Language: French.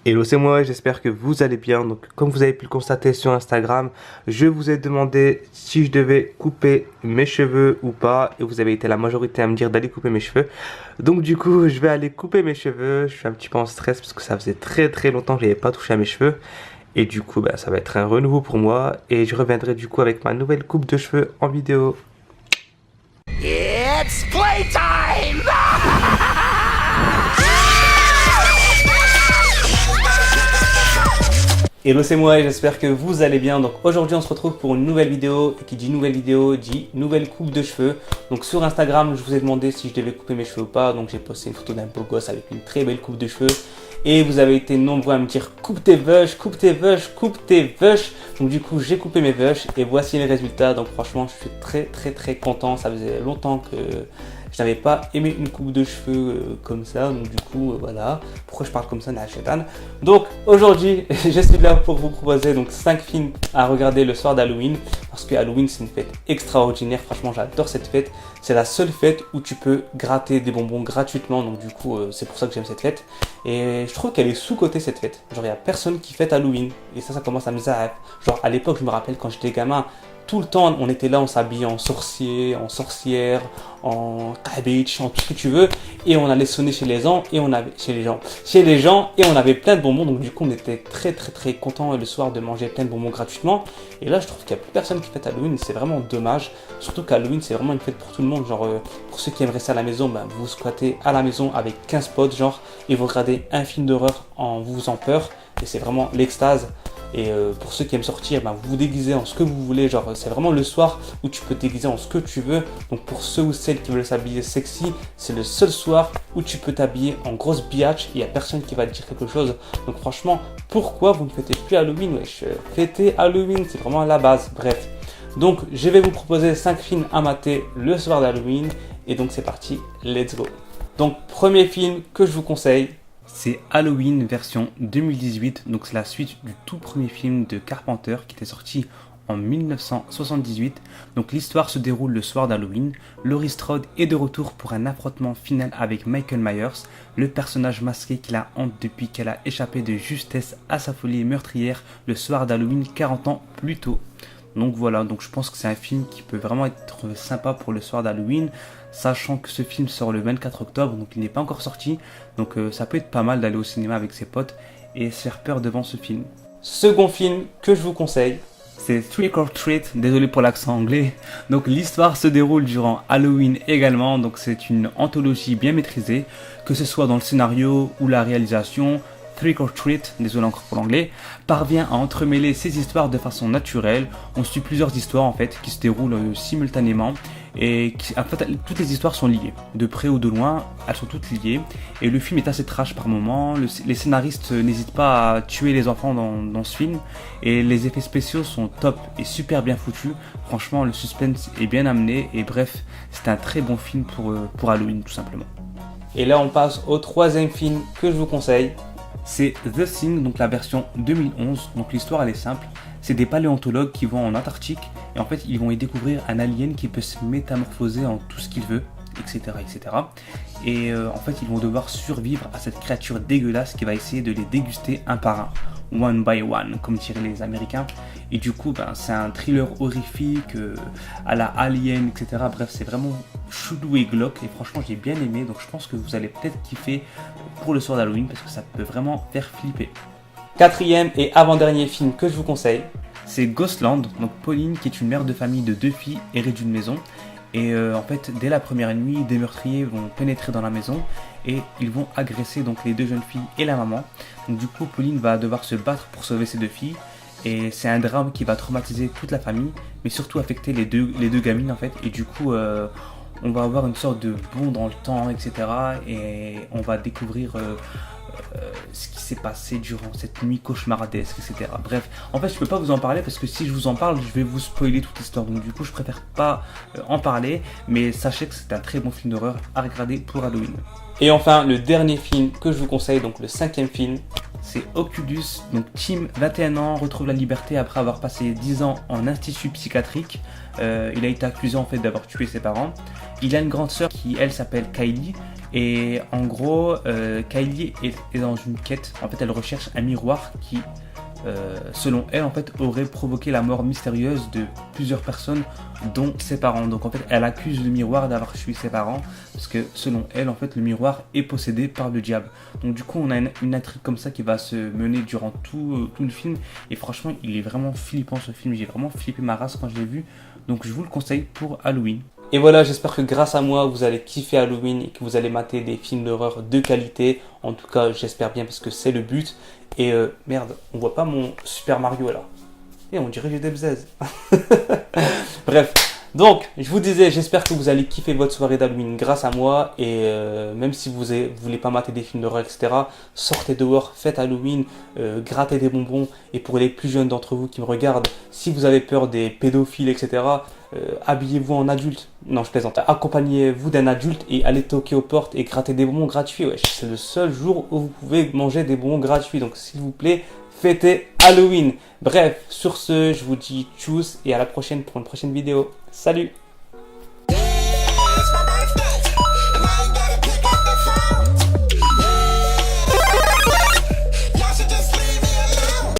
Hello, c'est moi, j'espère que vous allez bien. Donc, comme vous avez pu le constater sur Instagram, je vous ai demandé si je devais couper mes cheveux ou pas. Et vous avez été la majorité à me dire d'aller couper mes cheveux. Donc, du coup, je vais aller couper mes cheveux. Je suis un petit peu en stress parce que ça faisait très très longtemps que je n'avais pas touché à mes cheveux. Et du coup, bah, ça va être un renouveau pour moi. Et je reviendrai du coup avec ma nouvelle coupe de cheveux en vidéo. It's playtime! Hello, c'est moi et j'espère que vous allez bien. Donc aujourd'hui on se retrouve pour une nouvelle vidéo, et qui dit nouvelle vidéo dit nouvelle coupe de cheveux. Donc sur Instagram je vous ai demandé si je devais couper mes cheveux ou pas, donc j'ai posté une photo d'un beau gosse avec une très belle coupe de cheveux. Et vous avez été nombreux à me dire coupe tes veuches, coupe tes veuches, coupe tes veuches. Donc du coup j'ai coupé mes veuches et voici les résultats. Donc franchement je suis très content, ça faisait longtemps que je n'avais pas aimé une coupe de cheveux comme ça, donc du coup voilà. Pourquoi je parle comme ça, Nachetan. Donc aujourd'hui je suis là pour vous proposer donc 5 films à regarder le soir d'Halloween. Parce que Halloween c'est une fête extraordinaire, franchement j'adore cette fête. C'est la seule fête où tu peux gratter des bonbons gratuitement, donc du coup c'est pour ça que j'aime cette fête. Et je trouve qu'elle est sous-cotée cette fête. Genre il n'y a personne qui fête Halloween, et ça commence à me zaaf. Genre à l'époque je me rappelle quand j'étais gamin, tout le temps, on était là, on s'habillait en sorcier, en sorcière, en cabbage, en tout ce que tu veux, et on allait sonner chez les gens, et on avait et on avait plein de bonbons. Donc du coup, on était très contents le soir de manger plein de bonbons gratuitement. Et là, je trouve qu'il n'y a plus personne qui fête Halloween, c'est vraiment dommage. Surtout qu'Halloween, c'est vraiment une fête pour tout le monde. Genre, pour ceux qui aiment rester à la maison, ben, vous squattez à la maison avec 15 potes, genre, et vous regardez un film d'horreur en vous faisant peur, et c'est vraiment l'extase. Et pour ceux qui aiment sortir, ben, vous vous déguisez en ce que vous voulez. Genre c'est vraiment le soir où tu peux te déguiser en ce que tu veux. Donc pour ceux ou celles qui veulent s'habiller sexy, c'est le seul soir où tu peux t'habiller en grosse biatch. Il n'y a personne qui va te dire quelque chose. Donc franchement, pourquoi vous ne fêtez plus Halloween? Wesh, fêtez Halloween, c'est vraiment la base. Bref, donc je vais vous proposer 5 films à mater le soir d'Halloween. Et donc c'est parti, let's go. Donc premier film que je vous conseille, c'est Halloween version 2018, donc c'est la suite du tout premier film de Carpenter qui était sorti en 1978. Donc l'histoire se déroule le soir d'Halloween. Laurie Strode est de retour pour un affrontement final avec Michael Myers, le personnage masqué qui la hante depuis qu'elle a échappé de justesse à sa folie meurtrière le soir d'Halloween 40 ans plus tôt. Donc voilà, donc je pense que c'est un film qui peut vraiment être sympa pour le soir d'Halloween, sachant que ce film sort le 24 octobre, donc il n'est pas encore sorti. Donc ça peut être pas mal d'aller au cinéma avec ses potes et se faire peur devant ce film. Second film que je vous conseille, c'est Trick or Treat, désolé pour l'accent anglais. Donc l'histoire se déroule durant Halloween également, donc c'est une anthologie bien maîtrisée, que ce soit dans le scénario ou la réalisation. Trick or Treat, désolé encore pour l'anglais, parvient à entremêler ces histoires de façon naturelle. On suit plusieurs histoires en fait qui se déroulent simultanément et en fait toutes les histoires sont liées, de près ou de loin, elles sont toutes liées. Et le film est assez trash par moments. Les scénaristes n'hésitent pas à tuer les enfants dans ce film et les effets spéciaux sont top et super bien foutus. Franchement, le suspense est bien amené et bref, c'est un très bon film pour Halloween tout simplement. Et là, on passe au troisième film que je vous conseille. C'est The Thing, donc la version 2011. Donc l'histoire elle est simple, c'est des paléontologues qui vont en Antarctique et en fait ils vont y découvrir un alien qui peut se métamorphoser en tout ce qu'il veut, etc. Et en fait ils vont devoir survivre à cette créature dégueulasse qui va essayer de les déguster un par un, one by one comme diraient les Américains. Et du coup ben, c'est un thriller horrifique à la Alien, etc. Bref, c'est vraiment chelou et glauque et franchement j'ai bien aimé. Donc je pense que vous allez peut-être kiffer pour le soir d'Halloween parce que ça peut vraiment faire flipper. Quatrième et avant-dernier film que je vous conseille, c'est Ghostland. Donc Pauline, qui est une mère de famille de 2 filles, hérite d'une maison. Et en fait, dès la première nuit, des meurtriers vont pénétrer dans la maison et ils vont agresser donc les 2 jeunes filles et la maman. Donc du coup, Pauline va devoir se battre pour sauver ces 2 filles. Et c'est un drame qui va traumatiser toute la famille, mais surtout affecter les deux gamines en fait. Et du coup, on va avoir une sorte de bond dans le temps, etc. Et on va découvrir ce qui s'est passé durant cette nuit cauchemardesque, etc. Bref, en fait je peux pas vous en parler parce que si je vous en parle je vais vous spoiler toute l'histoire, donc du coup je préfère pas en parler, mais sachez que c'est un très bon film d'horreur à regarder pour Halloween. Et enfin le dernier film que je vous conseille, donc le 5e film, c'est Oculus. Donc Tim, 21 ans, retrouve la liberté après avoir passé 10 ans en institut psychiatrique. Il a été accusé en fait d'avoir tué ses parents. Il a une grande sœur qui elle s'appelle Kylie Et en gros, Kylie est dans une quête. En fait, elle recherche un miroir qui, selon elle, en fait, aurait provoqué la mort mystérieuse de plusieurs personnes, dont ses parents. Donc en fait, elle accuse le miroir d'avoir tué ses parents, parce que selon elle, en fait, le miroir est possédé par le diable. Donc du coup, on a une intrigue comme ça qui va se mener durant tout le film. Et franchement, il est vraiment flippant ce film. J'ai vraiment flippé ma race quand je l'ai vu. Donc je vous le conseille pour Halloween. Et voilà, j'espère que grâce à moi, vous allez kiffer Halloween et que vous allez mater des films d'horreur de qualité. En tout cas, j'espère bien parce que c'est le but. Et merde, on voit pas mon Super Mario là. Et on dirait que j'ai des bzaises. Bref, donc je vous disais, j'espère que vous allez kiffer votre soirée d'Halloween grâce à moi. Et même si vous voulez pas mater des films d'horreur, etc., sortez dehors, faites Halloween, grattez des bonbons. Et pour les plus jeunes d'entre vous qui me regardent, si vous avez peur des pédophiles, etc., habillez-vous en adulte. Non, je plaisante. Accompagnez-vous d'un adulte et allez toquer aux portes et gratter des bonbons gratuits. Ouais, c'est le seul jour où vous pouvez manger des bonbons gratuits. Donc, s'il vous plaît, fêtez Halloween. Bref, sur ce, je vous dis tchuss et à la prochaine pour une prochaine vidéo. Salut!